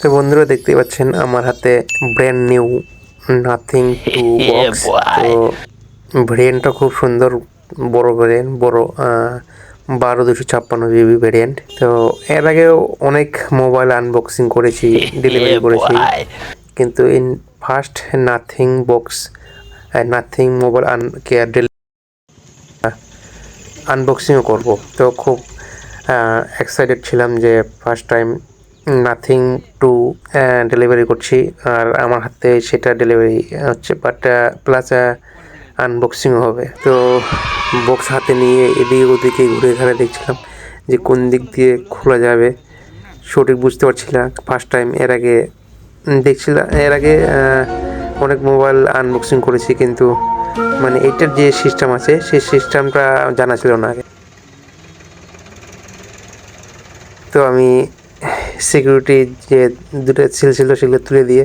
তো বন্ধুরা দেখতে পাচ্ছেন আমার হাতে brand new nothing to box. তো ভেরিয়েন্টটা খুব সুন্দর, বড় ভেরিয়েন্ট, বড় 12 256 GB ভেরিয়েন্ট। তো এর আগেও অনেক মোবাইল আনবক্সিং করেছি, ডেলিভারি করেছি, কিন্তু in first Nothing box, Nothing mobile আনবক্সিংও করব। তো খুব এক্সাইটেড ছিলাম যে first time Nothing two delivery করছি, আর আমার হাতে সেটা ডেলিভারি হচ্ছে, বাট প্লাস আনবক্সিংও হবে। তো বক্স হাতে নিয়ে এদিকে ওদিকে ঘুরে ঘুরে দেখছিলাম যে কোন দিক দিয়ে খোলা যাবে, সঠিক বুঝতে পারছিলাম ফার্স্ট টাইম। এর আগে অনেক মোবাইল আনবক্সিং করেছি, কিন্তু মানে এইটার যে সিস্টেম আছে সেই সিস্টেমটা জানা ছিল না আগে। তো আমি সিকিউরিটি যে দুটো সিল ছিল সেগুলো তুলে দিয়ে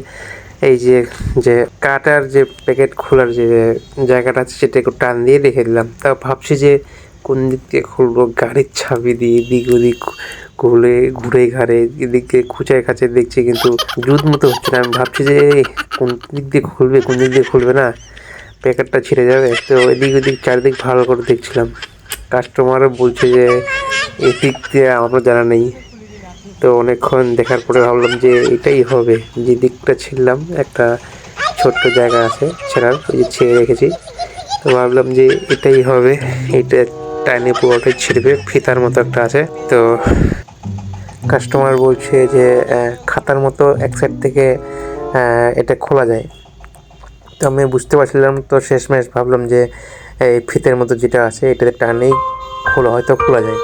এই যে যে কাটার যে প্যাকেট খোলার যে জায়গাটা আছে সেটা একটু টান দিয়ে রেখে দিলাম। তা ভাবছি যে কোন দিক দিয়ে খুলবো, গাড়ির চাবি দিয়ে এদিক ওদিক ঘুরে ঘাড়ে এদিক দিয়ে খুঁচায় খাঁচে দেখছি, কিন্তু জুত মতো হচ্ছে না। আমি ভাবছি যে কোন দিক দিয়ে খুলবে না, প্যাকেটটা ছিঁড়ে যাবে। তো এদিক ওদিক চারিদিক ভালো করে দেখছিলাম। কাস্টমারও বলছে যে এদিক দিয়ে আমারও জানা নেই। তো অনেকক্ষণ দেখার পরে ভাবলাম যে এটাই হবে, যে দিকটা ছিললাম একটা ছোট্ট জায়গা আছে ছেঁড়ার, ওই যে ছেড়ে রেখেছি। তো ভাবলাম যে এটাই হবে, এটা টাইনে পুরোটাই ছিঁড়বে, ফিতার মতো একটা আছে। তো কাস্টমার বলছে যে খাতার মতো এক সাইড থেকে এটা খোলা যায়। তো আমি বুঝতে পারছিলাম, তো শেষমেশ ভাবলাম যে এই ফিতের মতো যেটা আছে এটাতে টানেই হয়তো খোলা যায়।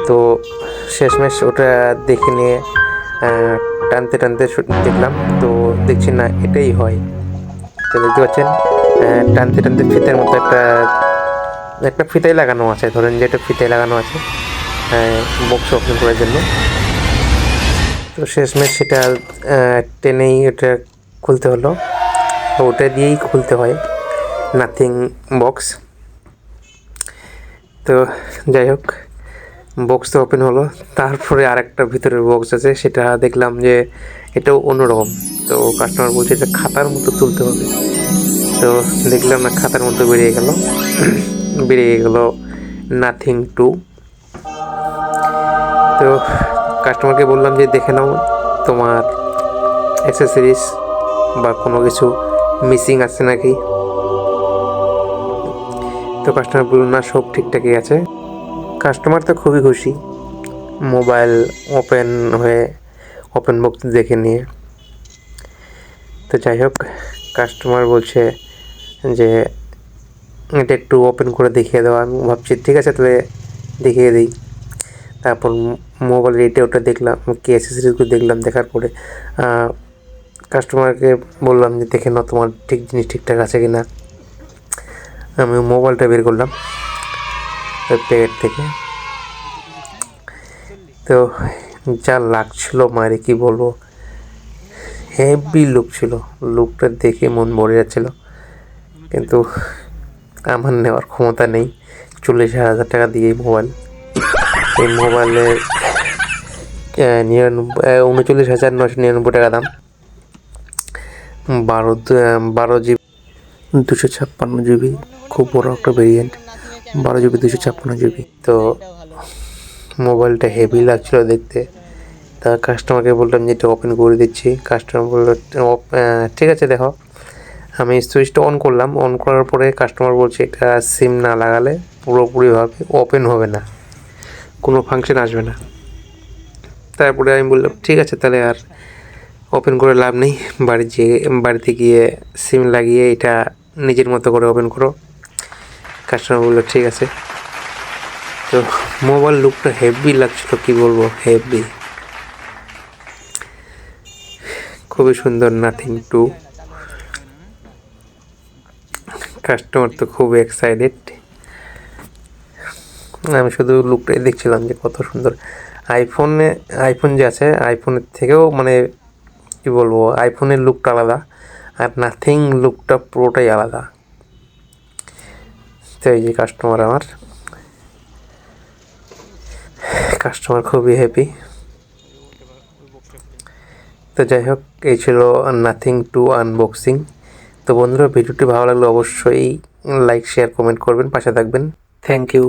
তো শেষমেশ ওটা দেখে নিয়ে টানতে টানতে দেখলাম, তো দেখছি না এটাই হয়। তো দেখতে পাচ্ছেন টানতে টানতে ফিতের মতো একটা ফিতাই লাগানো আছে, ধরেন যে একটা ফিতাই লাগানো আছে বক্স ওপেন করার জন্য। তো শেষমেশ সেটা টেনেই ওটা খুলতে হলো, ওটা দিয়েই খুলতে হয় নাথিং বক্স। তো যাই হোক, বক্স তো ওপেন হলো। তারপরে আরেকটা ভিতরের বক্স আছে, সেটা দেখলাম যে এটাও অন্যরকম। তো কাস্টমার বলছে এটা খাতার মতো তুলতে হবে। তো দেখলাম না, খাতার মতো বেরিয়ে গেল নাথিং টু। তো কাস্টমারকে বললাম যে দেখে নাও তোমার অ্যাক্সেসরিজ বা কোনো কিছু মিসিং আছে নাকি। তো কাস্টমার বলল না, সব ঠিকঠাকই আছে। কাস্টমার তো খুবই খুশি মোবাইল ওপেন বক্স দেখে নিয়ে। তো যাই হোক, কাস্টমার বলছে যে এটা একটু ওপেন করে দেখিয়ে দেওয়া। আমি ভাবছি ঠিক আছে, তাহলে দেখিয়ে দিই। তারপর মোবাইলের ওটা দেখলাম, কি অ্যাক্সেসরিজগুলো দেখলাম। দেখার পরে কাস্টমারকে বললাম যে দেখে নাও তোমার জিনিস ঠিকঠাক আছে কি না। আমি মোবাইলটা বের করলাম প্যাকেট থেকে। তো যা লাগছিল মায়ের কি বলবো, হেভি লুক ছিল। লুকটা দেখে মন ভরে যাচ্ছিল, কিন্তু আমার নেওয়ার ক্ষমতা নেই। 40,000 টাকা দিয়ে এই মোবাইলের 39,999 টাকা দাম। 12 GB 256 GB, খুব বড় একটা ভেরিয়েন্ট, 12 GB 256 GB। তো মোবাইলটা হেভি লাগছিল দেখতে। তা কাস্টমারকে বললাম যে এটা ওপেন করে দিচ্ছি। কাস্টমার বললো ঠিক আছে দেখো। আমি সুইচটা অন করলাম, অন করার পরে কাস্টমার বলছে এটা সিম না লাগালে পুরোপুরিভাবে ওপেন হবে না, কোনো ফাংশন আসবে না। তারপরে আমি বললাম ঠিক আছে, তাহলে আর ওপেন করে লাভ নেই, বাড়িতে গিয়ে সিম লাগিয়ে এটা নিজের মতো করে ওপেন করো। কাস্টমার বললো ঠিক আছে। তো মোবাইল লুকটা হেভি লাগছিল, কি বলবো, হেভি, খুবই সুন্দর নাথিং টু। কাস্টমার তো খুব এক্সাইটেড। আমি শুধু লুকটাই দেখছিলাম যে কত সুন্দর। আইফোন যে আছে, আইফোনের থেকেও মানে কি বলবো, আইফোনের লুকটা আলাদা, আর নাথিং লুকটা পুরোটাই আলাদা। তো এই যে কাস্টমার খুবই হ্যাপি। তো যাই হোক, এই ছিল নাথিং টু আনবক্সিং। তো বন্ধুরা, ভিডিওটি ভালো লাগলে অবশ্যই লাইক, শেয়ার, কমেন্ট করবেন, পাশে থাকবেন। Thank you.